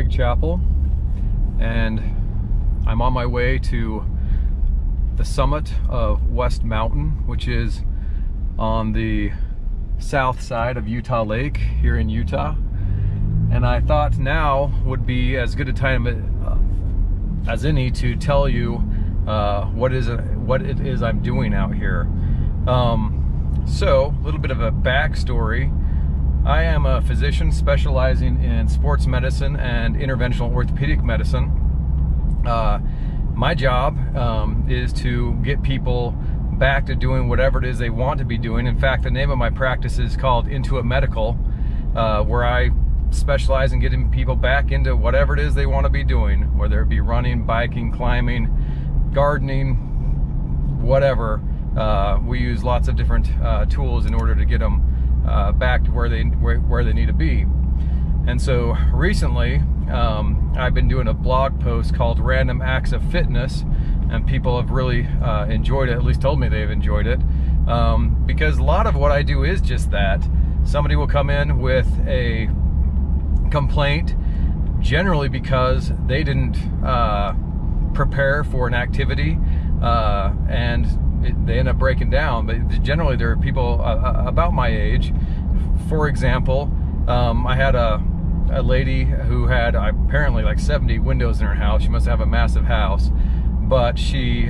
Chappell, and I'm on my way to the summit of West Mountain, which is on the south side of Utah Lake here in Utah. And I thought now would be as good a time as any to tell you what it is I'm doing out here. So a little bit of a backstory. I am a physician specializing in sports medicine and interventional orthopedic medicine. My job is to get people back to doing whatever it is they want to be doing. In fact, the name of my practice is called In2it Medical, where I specialize in getting people back into whatever it is they want to be doing, whether it be running, biking, climbing, gardening, whatever. We use lots of different tools in order to get them back to where they need to be. And so recently I've been doing a blog post called Random Acts of Fitness, and people have really enjoyed it, at least told me they've enjoyed it, because a lot of what I do is just that. Somebody will come in with a complaint, generally because they didn't prepare for an activity, and they end up breaking down. But generally there are people about my age. For example, I had a lady who had apparently like 70 windows in her house. She must have a massive house, but she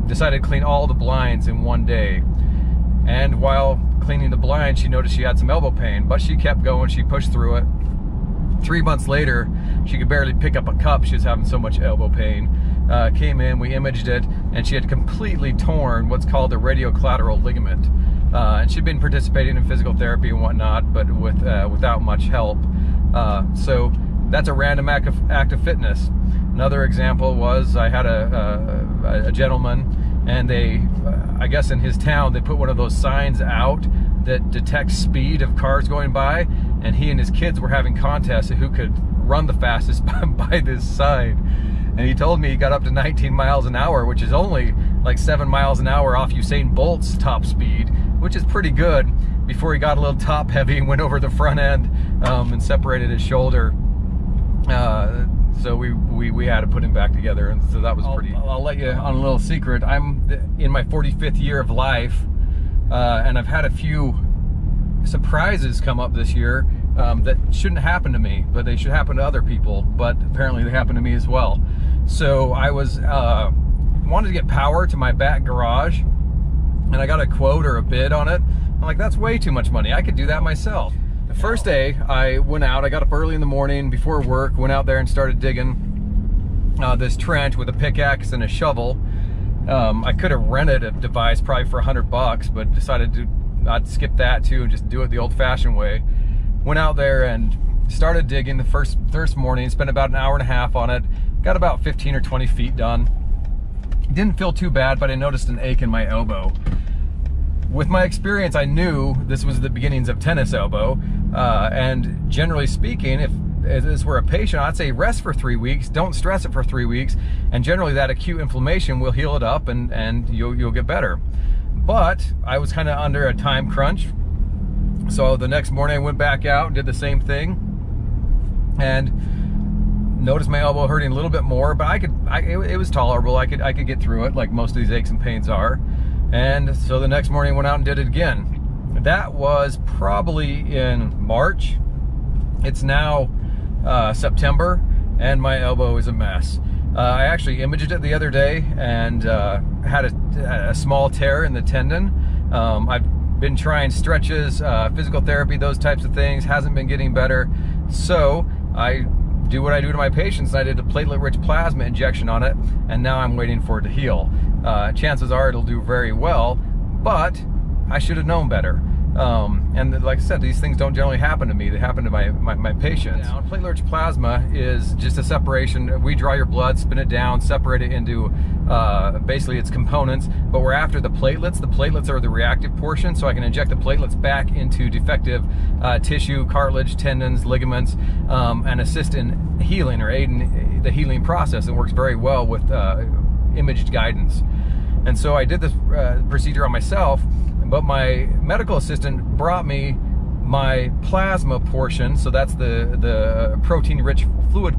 decided to clean all the blinds in one day. And while cleaning the blinds, she noticed she had some elbow pain, but she kept going. She pushed through it. 3 months later, she could barely pick up a cup. She was having so much elbow pain. Came in, we imaged it, and she had completely torn what's called the radiocollateral ligament. And she'd been participating in physical therapy and whatnot, but without much help. So that's a random act of fitness. Another example was I had a gentleman, and they, I guess in his town, they put one of those signs out that detects speed of cars going by, and he and his kids were having contests of who could run the fastest by this sign. And he told me he got up to 19 miles an hour, which is only like 7 miles an hour off Usain Bolt's top speed, which is pretty good, before he got a little top heavy and went over the front end and separated his shoulder. So we had to put him back together, and so that was pretty. I'll let you on a little secret. I'm in my 45th year of life, and I've had a few surprises come up this year that shouldn't happen to me, but they should happen to other people, but apparently they happen to me as well. So I was wanted to get power to my back garage, and I got a quote or a bid on it. I'm like, that's way too much money. I could do that myself. The first day I went out, I got up early in the morning before work, went out there and started digging this trench with a pickaxe and a shovel. I could have rented a device probably for $100, but decided I'd skip that too and just do it the old-fashioned way. Went out there and started digging the first morning, spent about an hour and a half on it, got about 15 or 20 feet done. Didn't feel too bad, but I noticed an ache in my elbow. With my experience, I knew this was the beginnings of tennis elbow, and generally speaking, if this were a patient, I'd say rest for 3 weeks, don't stress it for 3 weeks, and generally that acute inflammation will heal it up and you'll get better. But I was kind of under a time crunch, so the next morning I went back out and did the same thing, and noticed my elbow hurting a little bit more, but it was tolerable. I could get through it, like most of these aches and pains are. And so the next morning I went out and did it again. That was probably in March. It's now September, and my elbow is a mess. I actually imaged it the other day and had a small tear in the tendon. I've been trying stretches, physical therapy, those types of things, hasn't been getting better. So I do what I do to my patients, and I did a platelet-rich plasma injection on it, and now I'm waiting for it to heal. Chances are it'll do very well, but I should have known better. And like I said, these things don't generally happen to me. They happen to my patients. Now, platelet-rich plasma is just a separation. We draw your blood, spin it down, separate it into basically its components, but we're after the platelets. The platelets are the reactive portion, so I can inject the platelets back into defective tissue, cartilage, tendons, ligaments, and assist in healing or aid in the healing process. It works very well with imaged guidance. And so I did this procedure on myself, but my medical assistant brought me my plasma portion, so that's the protein-rich fluid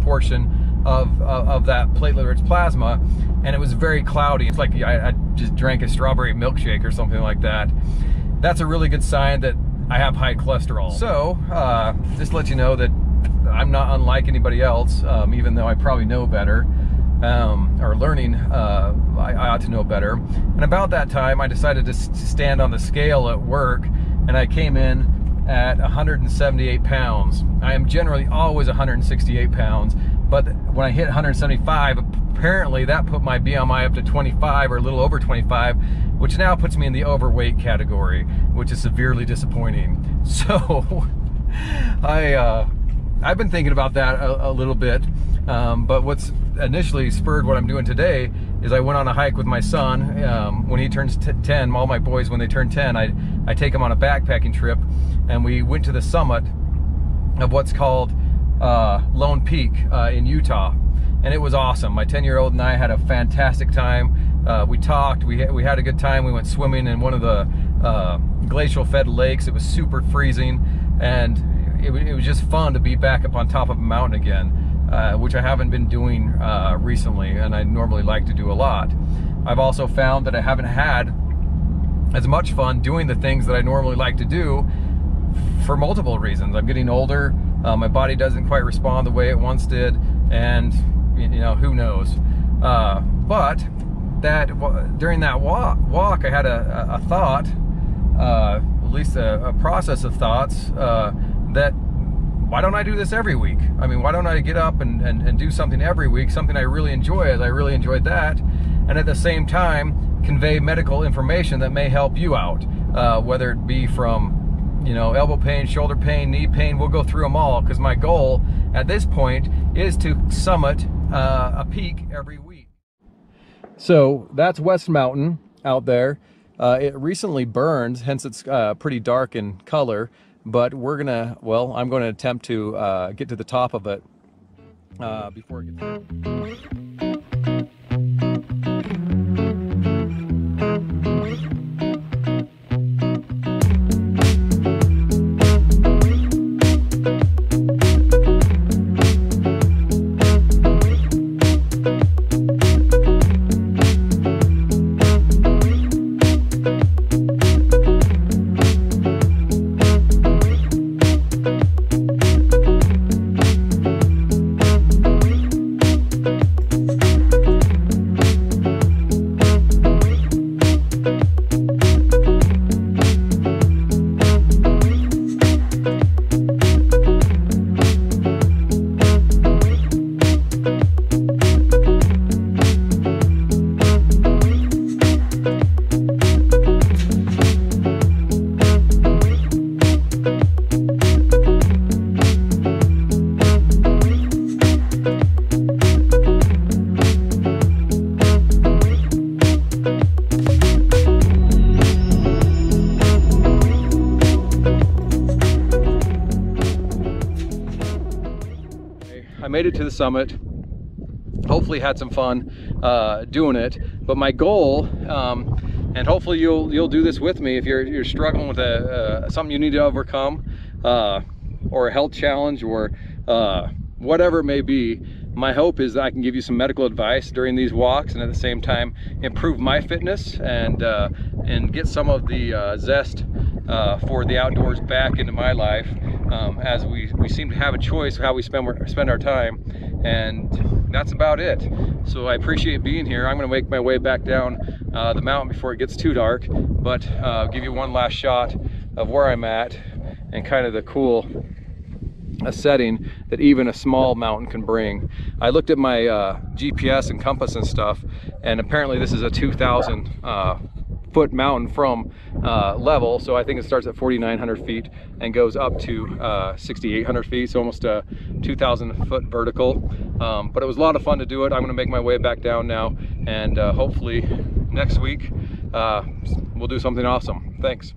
portion of that platelet-rich plasma, and it was very cloudy. It's like I just drank a strawberry milkshake or something like that. That's a really good sign that I have high cholesterol. So, just to let you know that I'm not unlike anybody else, even though I probably know better, or learning, I ought to know better. And about that time, I decided to stand on the scale at work, and I came in at 178 pounds. I am generally always 168 pounds, but when I hit 175, apparently that put my BMI up to 25 or a little over 25, which now puts me in the overweight category, which is severely disappointing. So I've been thinking about that a little bit, but what's initially spurred what I'm doing today is I went on a hike with my son when he turns 10. All my boys, when they turn 10, I take them on a backpacking trip, and we went to the summit of what's called Lone Peak in Utah, and it was awesome. My 10-year-old and I had a fantastic time. We talked, we had a good time. We went swimming in one of the glacial fed lakes. It was super freezing, and it was just fun to be back up on top of a mountain again, which I haven't been doing recently, and I normally like to do a lot. I've also found that I haven't had as much fun doing the things that I normally like to do for multiple reasons. I'm getting older, my body doesn't quite respond the way it once did, and you know, who knows. But during that walk, I had a thought, at least a process of thoughts, that why don't I do this every week? I mean, why don't I get up and do something every week, something I really enjoy, as I really enjoyed that, and at the same time convey medical information that may help you out, whether it be from, you know, elbow pain, shoulder pain, knee pain. We'll go through them all, because my goal at this point is to summit a peak every week. So that's West Mountain out there. It recently burned, hence it's pretty dark in color, but I'm gonna attempt to get to the top of it before it gets I made it to the summit, hopefully had some fun doing it, but my goal, and hopefully you'll do this with me if you're struggling with something you need to overcome, or a health challenge, or whatever it may be. My hope is that I can give you some medical advice during these walks, and at the same time improve my fitness and get some of the zest for the outdoors back into my life, as we seem to have a choice how we spend our time, and that's about it. So I appreciate being here. I'm going to make my way back down the mountain before it gets too dark, but give you one last shot of where I'm at and kind of the cool setting that even a small mountain can bring. I looked at my GPS and compass and stuff, and apparently this is a 2,000 foot mountain from level, so I think it starts at 4,900 feet and goes up to 6,800 feet, so almost a 2,000 foot vertical. But it was a lot of fun to do it. I'm going to make my way back down now, and hopefully next week we'll do something awesome. Thanks.